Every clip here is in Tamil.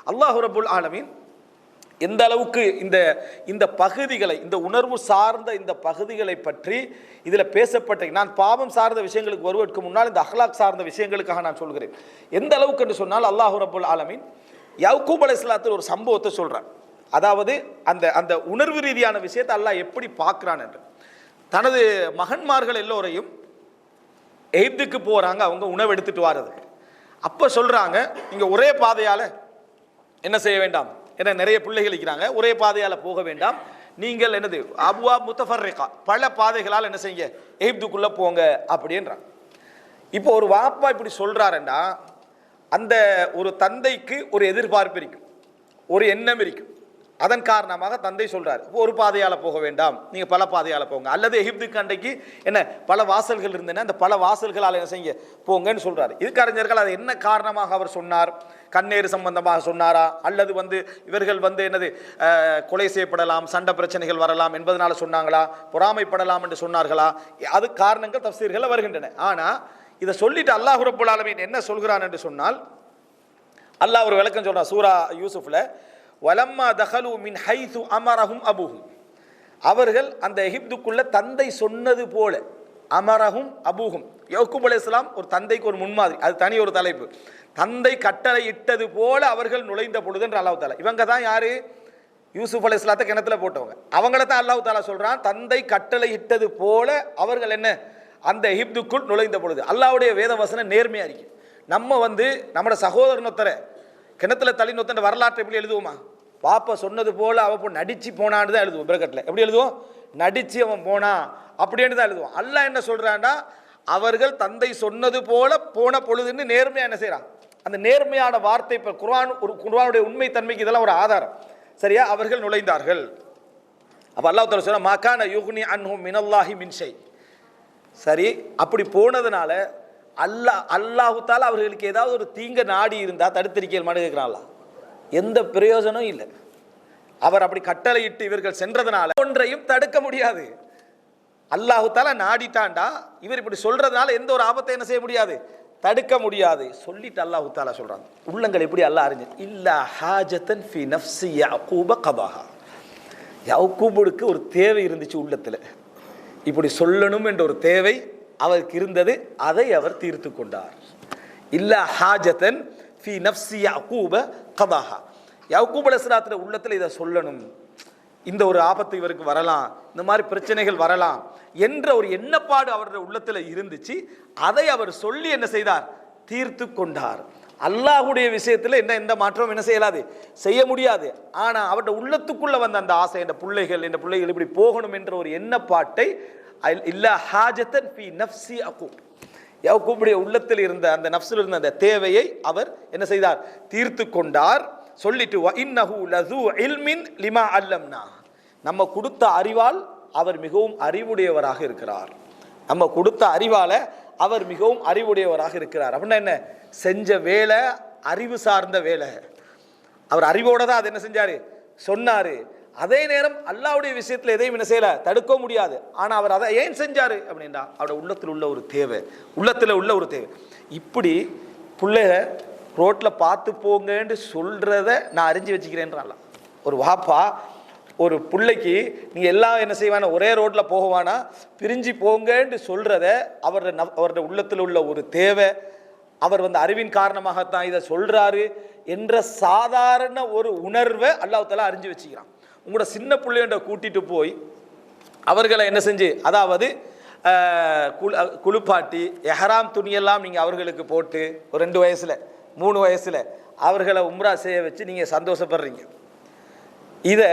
அல்லாஹ் ரப்புல் ஆலமீன் எந்த அளவுக்கு இந்த இந்த பகுதிகளை, இந்த உணர்வு சார்ந்த இந்த பகுதிகளை பற்றி இதில் பேசப்பட்ட, நான் பாவம் சார்ந்த விஷயங்களுக்கு வருவதற்கு முன்னால் இந்த அஹ்லாக் சார்ந்த விஷயங்களுக்காக நான் சொல்கிறேன். எந்த அளவுக்கு என்று சொன்னால் அல்லாஹ் ரப்புல் ஆலமீன் யாக்கூப் அலைஹிஸ்ஸலாத்தில் ஒரு சம்பவத்தை சொல்கிறார். அதாவது அந்த அந்த உணர்வு ரீதியான விஷயத்தை அல்லாஹ் எப்படி பார்க்குறான் என்று. தனது மகன்மார்கள் எல்லோரையும் எகிப்துக்கு போகிறாங்க, அவங்க உணவு எடுத்துட்டு வாரதுக்கு. அப்போ சொல்கிறாங்க, நீங்கள் ஒரே பாதையால் என்ன செய்ய வேண்டாம், ஏன்னா நிறைய பிள்ளைகள் இருக்கிறாங்க, ஒரே பாதையால் போக வேண்டாம், நீங்கள் என்னது அபுவா முத்தஃபர்ரிகா, பல பாதைகளால் என்ன செய்யுங்க, எகிப்துக்குள்ளே போங்க அப்படின்றாங்க. இப்போ ஒரு வாப்பா இப்படி சொல்கிறாருண்டா அந்த ஒரு தந்தைக்கு ஒரு எதிர்பார்ப்பு இருக்கும், ஒரு எண்ணம் இருக்கும். அதன் காரணமாக தந்தை சொல்றாரு, ஒரு பாதையால் போக வேண்டாம், நீங்க பல பாதையால் போங்க, அல்லது எகிப்துக்கு அன்றைக்கு என்ன பல வாசல்கள் இருந்தன, அந்த பல வாசல்களால் என்ன செய்ய போங்கன்னு சொல்றாரு. இதுக்கு அறிஞர்கள் அது என்ன காரணமாக அவர் சொன்னார், கண்ணேறு சம்பந்தமாக சொன்னாரா, அல்லது இவர்கள் என்னது கொலை செய்யப்படலாம், சண்டை பிரச்சனைகள் வரலாம் என்பதனால சொன்னாங்களா, பொறாமைப்படலாம் என்று சொன்னார்களா, அது காரணங்கள் தஃசீர்கள் வருகின்றன. ஆனா இதை சொல்லிட்டு அல்லாஹ் ரப்புல் ஆலமீன் என்ன சொல்கிறான் என்று சொன்னால், அல்லாஹ் ஒரு விளக்கம் சொல்றான் சூரா யூசுஃப்ல, வலம்மா தஹலு மின் ஹைது அமரஹும் அபூஹும், அவர்கள் அந்த எகிப்துக்குள்ள தந்தை சொன்னது போல, அமரஹும் அபூஹும், யாக்கூப் அலைஹிஸ்ஸலாம் ஒரு தந்தைக்கு ஒரு முன்மாதிரி, அது தனி ஒரு தலைப்பு. தந்தை கட்டளை இட்டது போல அவர்கள் நுழைந்த பொழுது என்று அல்லாஹ் தஆலா, இவங்க தான் யாரு, யூசுப் அலைஹிஸ்ஸலாத்தை கிணத்துல போட்டவங்க, அவங்கள தான் அல்லாஹ் தஆலா சொல்றான், தந்தை கட்டளை இட்டது போல அவர்கள் என்ன அந்த எகிப்துக்குள் நுழைந்த பொழுது. அல்லாஹ்வுடைய வேத வசனம் நேர்மையா இருக்கு. நம்ம நம்மட சகோதரனொத்தரை கிணத்துல தள்ளி நொத்தன வரலாற்றை எப்படி எழுதுவோமா, பாப்பா சொன்னது போல அவ நடிச்சு போனான்னு தான் எழுதுவோம். பிரகட்டில் எப்படி எழுதுவோம், நடிச்சு அவன் போனா அப்படின்னு தான் எழுதுவோம். அல்லாஹ் என்ன சொல்றான்டா, அவர்கள் தந்தை சொன்னது போல போன பொழுதுன்னு நேர்மையா என்ன செய்யறான். அந்த நேர்மையான வார்த்தை இப்போ குர்ஆனுடைய உண்மை தன்மைக்கு இதெல்லாம் ஒரு ஆதாரம். சரியா, அவர்கள் நுழைந்தார்கள். அப்ப அல்லாஹ் தஆலா சொல்றான், மகான யுக்னி அன்ஹும் மினல்லாஹி மின் ஷை. சரி, அப்படி போனதுனால அல்லாஹு தாலா அவர்களுக்கு ஏதாவது ஒரு தீங்க நாடி இருந்தா தடுத்திருக்கல் மாடு கேட்கிறாங்களா, எந்த பிரயோஜனம் இல்லை. அவர் அப்படி கட்டளையிட்டு இவர்கள் சென்றதுனால ஒன்றையும் தடுக்க முடியாது. அல்லாஹு தாலா நாடிட்டாண்டா இவர் இப்படி சொல்றதுனால எந்த ஒரு ஆபத்தை என்ன செய்ய முடியாது, தடுக்க முடியாது. சொல்லிட்டு அல்லாஹு தாலா சொல்றாங்க, உள்ளங்கள் எப்படி அல்லாஹ் அறிஞ்சு, இல்லா ஹாஜத்தன் ஃபி நஃப்ஸி யாக்கூப கதாஹா, யாக்கூபுக்கு ஒரு தேவை இருந்துச்சு உள்ளத்துல, இப்படி சொல்லணும் என்ற ஒரு தேவை அவருக்கு இருந்தது, அதை அவர் தீர்த்து கொண்டார். இல்லா ஹாஜத்தன் ஃபி நஃப்ஸி யாக்கூப கதாஹா, யாக்கூப் அலைஹிஸ்ஸலாத்துடைய உள்ளத்தில் இதை சொல்லணும், இந்த ஒரு ஆபத்து இவருக்கு வரலாம், இந்த மாதிரி பிரச்சனைகள் வரலாம் என்ற ஒரு எண்ணப்பாடு அவருடைய உள்ளத்தில் இருந்துச்சு. அதை அவர் சொல்லி என்ன செய்தார், தீர்த்து கொண்டார். அல்லாஹ்வுடைய விஷயத்தில் எந்த மாற்றமும் என்ன செய்யலாது, செய்ய முடியாது. ஆனால் அவருடைய உள்ளத்துக்குள்ள வந்த அந்த ஆசை, என்ற பிள்ளைகள் இப்படி போகணும் என்ற ஒரு எண்ணப்பாட்டை, இல்லா ஹாஜத்தன் ஃபி நஃப்ஸி யாக்கூப், யாக்கூபுடைய உள்ளத்தில் இருந்த அந்த நஃப்ஸில் இருந்த அந்த தேவையை அவர் என்ன செய்தார், தீர்த்து கொண்டார். சொல்லிட்டு வ இன்னஹு லஸூ இல்மின் லிமா அல்லம்னா, நம்ம கொடுத்த அறிவால் அவர் மிகவும் அறிவுடையவராக இருக்கிறார். நம்ம கொடுத்த அறிவால அவர் மிகவும் அறிவுடையவராக இருக்கிறார். அப்படின்னா என்ன, செஞ்ச வேலை அறிவு சார்ந்த வேலை, அவர் அறிவோட தான் அதை என்ன செஞ்சாரு சொன்னாரு. அதே நேரம் அல்லாஹ்வுடைய விஷயத்தில் எதையும் என்ன செய்யல, தடுக்க முடியாது. ஆனால் அவர் அதை ஏன் செஞ்சாரு அப்படின்னா, அவருடைய உள்ளத்தில் உள்ள ஒரு தேவை, உள்ளத்தில் உள்ள ஒரு தேவை. இப்படி பிள்ளைக ரோட்டில் பார்த்து போங்கன்னு சொல்கிறத நான் அறிஞ்சு வச்சுக்கிறேன்றான். ஒரு வாப்பா ஒரு பிள்ளைக்கு நீ எல்லாம் என்ன செய்வானா, ஒரே ரோட்டில் போகவானா, பிரிஞ்சு போங்கன்னு சொல்கிறத அவருடைய உள்ளத்தில் உள்ள ஒரு தேவை, அவர் அறிவின் காரணமாகத்தான் இதை சொல்கிறாரு என்ற சாதாரண ஒரு உணர்வை அல்லாஹ் தஆலா அறிஞ்சு வச்சுக்கிறான். உங்களோட சின்ன பிள்ளையோட கூட்டிட்டு போய் அவர்களை என்ன செஞ்சு, அதாவது குளிப்பாட்டி எஹராம் துணியெல்லாம் நீங்கள் அவர்களுக்கு போட்டு ஒரு 2 வயசில் 3 வயசில் அவர்களை உம்ரா செய்ய வச்சு நீங்கள் சந்தோஷப்படுறீங்க. இதை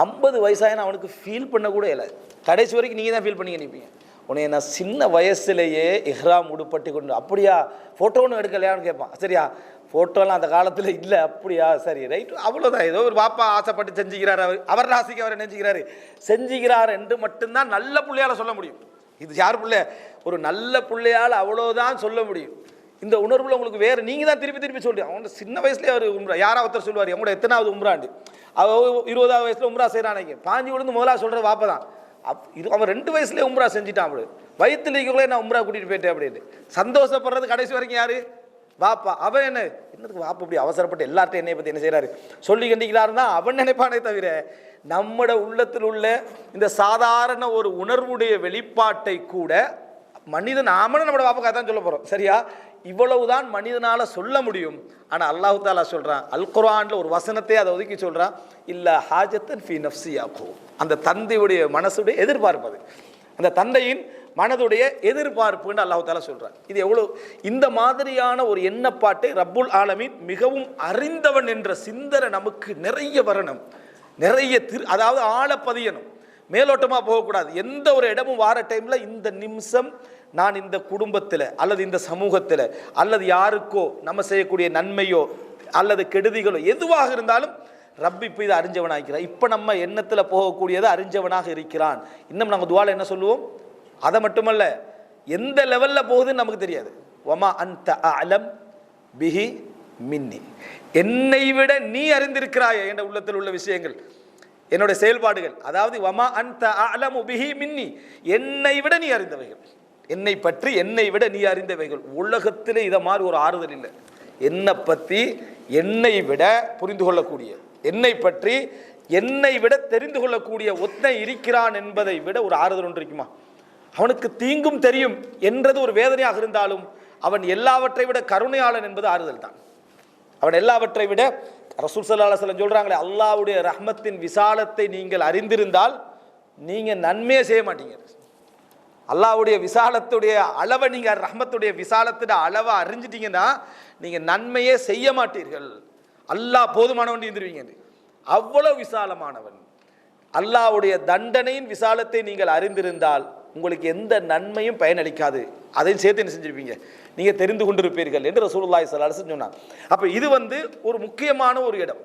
50 வயசாயினா அவனுக்கு ஃபீல் பண்ணக்கூட இல்லை. கடைசி வரைக்கும் நீங்கள் தான் ஃபீல் பண்ணி நினைப்பீங்க. உன்னை நான் சின்ன வயசுலேயே இஹ்ராம் உடுப்பட்டி கொண்டு, அப்படியா ஃபோட்டோ ஒன்றும் எடுக்கலையான்னு கேட்பான். சரியா, ஃபோட்டோலாம் அந்த காலத்தில் இல்லை, அப்படியா, சரி ரைட்டு, அவ்வளோதான். ஏதோ ஒரு பாப்பா ஆசைப்பட்டு செஞ்சுக்கிறார், அவர் ராசிக்கு அவர் நினைச்சுக்கிறாரு, செஞ்சுக்கிறார் என்று மட்டும்தான் நல்ல பிள்ளையால் சொல்ல முடியும். இது யார் பிள்ளை, ஒரு நல்ல பிள்ளையால் அவ்வளோதான் சொல்ல முடியும். இந்த உணர்வுல உங்களுக்கு வேறு நீங்கள் தான் திருப்பி திருப்பி சொல்றீங்க. அவங்க சின்ன வயசுலேயே அவர் உம்ரா, யாராவது ஒருத்தர் சொல்லுவார், எங்களோட எத்தனாவது உம்ராண்டு, அவள் 20வது வயசில் உம்ரா செய்கிறானே, பாஞ்சு விழுந்து முதலாக சொல்கிற வாப்பா தான். அவன் 2 வயசுலேயே உம்ரா செஞ்சுட்டான். அப்படி வயிற்றுல இருக்கக்குள்ளே நான் உம்ரா கூட்டிகிட்டு போயிட்டேன் அப்படின்னு சந்தோஷப்படுறது கடைசி வரைக்கும் யாரு, வாப்பா. அவன் என்ன என்னதுக்கு வாப்பா இப்படி அவசரப்பட்டு எல்லார்ட்டும் என்னை பற்றி என்ன செய்கிறாரு சொல்லி கண்டிக்கிறாருன்னா அவன் நினைப்பானே தவிர நம்மட உள்ளத்தில் உள்ள இந்த சாதாரண ஒரு உணர்வுடைய வெளிப்பாட்டை கூட மனிதன் நாமளும் நம்மளோட வாப்பா தான் சொல்ல போகிறோம். சரியா? இவ்வளவுதான் மனிதனால் சொல்ல முடியும். ஆனால் அல்லாஹ் தாலா சொல்கிறான், அல் குர்ஆனில் ஒரு வசனத்தை அதை ஒதுக்கி சொல்கிறான், இல்லை ஹாஜத்தன் ஃபி நஃப்ஸியாக்கு, அந்த தந்தையுடைய மனசுடைய எதிர்பார்ப்பது, அந்த தந்தையின் மனதுடைய எதிர்பார்ப்புன்னு அல்லாஹ் தாலா சொல்கிறான். இது எவ்வளோ இந்த மாதிரியான ஒரு எண்ணப்பாட்டை ரப்புல் ஆலமீன் மிகவும் அறிந்தவன் என்ற சிந்தனை நமக்கு நிறைய வரணும், நிறைய அதாவது ஆழப்பதியணும், மேலோட்டமாக போகக்கூடாது. எந்த ஒரு இடமும் வார டைமில் இந்த நிமிஷம் நான் இந்த குடும்பத்தில் அல்லது இந்த சமூகத்தில் அல்லது யாருக்கோ நம்ம செய்யக்கூடிய நன்மையோ அல்லது கெடுதிகளோ எதுவாக இருந்தாலும் ரப்பி இப்போ இதை அறிஞ்சவனாகிறான். இப்போ நம்ம எண்ணத்தில் போகக்கூடியதை அறிஞ்சவனாக இருக்கிறான். இன்னும் நாங்கள் துவால என்ன சொல்லுவோம்? அதை மட்டுமல்ல, எந்த லெவலில் போகுதுன்னு நமக்கு தெரியாது. வமா அன்த அலம் பிஹி மின்னி, என்னை விட நீ அறிந்திருக்கிறாய என்ற உள்ளத்தில் உள்ள விஷயங்கள், என்னுடைய செயல்பாடுகள். அதாவது வமா அன்த அலமு பிஹி மின்னி, என்னை விட நீ அறிந்தவைகள், என்னை பற்றி என்னை விட நீ அறிந்தவைகள். உலகத்திலே இதை மாதிரி ஒரு ஆறுதல் இல்லை. என்னை பற்றி என்னை விட புரிந்து கொள்ளக்கூடிய, என்னை பற்றி என்னை விட தெரிந்து கொள்ளக்கூடிய ஒத்தனை இருக்கிறான் என்பதை விட ஒரு ஆறுதல் ஒன்று இருக்குமா? அவனுக்கு தீங்கும் தெரியும் என்றது ஒரு வேதனையாக இருந்தாலும் அவன் எல்லாவற்றை விட கருணையாளன் என்பது ஆறுதல் தான். அவன் எல்லாவற்றை விட, ரசூல் ஸல்லல்லாஹு அலைஹி வஸல்லம் சொல்றாங்களே, அல்லாஹ்வுடைய ரஹ்மத்தின் விசாலத்தை நீங்கள் அறிந்திருந்தால் நீங்க நன்மையே செய்ய மாட்டீங்க. அல்லாஹ்வுடைய விசாலத்துடைய அளவை, நீங்க ரஹ்மத்துடைய விசாலத்துடைய அளவை அறிஞ்சிட்டீங்கன்னா நீங்க நன்மையே செய்ய மாட்டீர்கள். அல்லாஹ் போதுமானவன் இருந்துருவீங்க. அவ்வளவு விசாலமானவன். அல்லாஹ்வுடைய தண்டனையின் விசாலத்தை நீங்கள் அறிந்திருந்தால் உங்களுக்கு எந்த நன்மையும் பயனளிக்காது. அதையும் சேர்த்து என்ன செஞ்சிருப்பீங்க? நீங்க தெரிந்து கொண்டிருப்பீர்கள் என்று ரசூலுல்லாஹி ஸல்லல்லாஹு அலைஹி வஸல்லம் சொன்னாங்க. அப்ப இது ஒரு முக்கியமான ஒரு இடம்.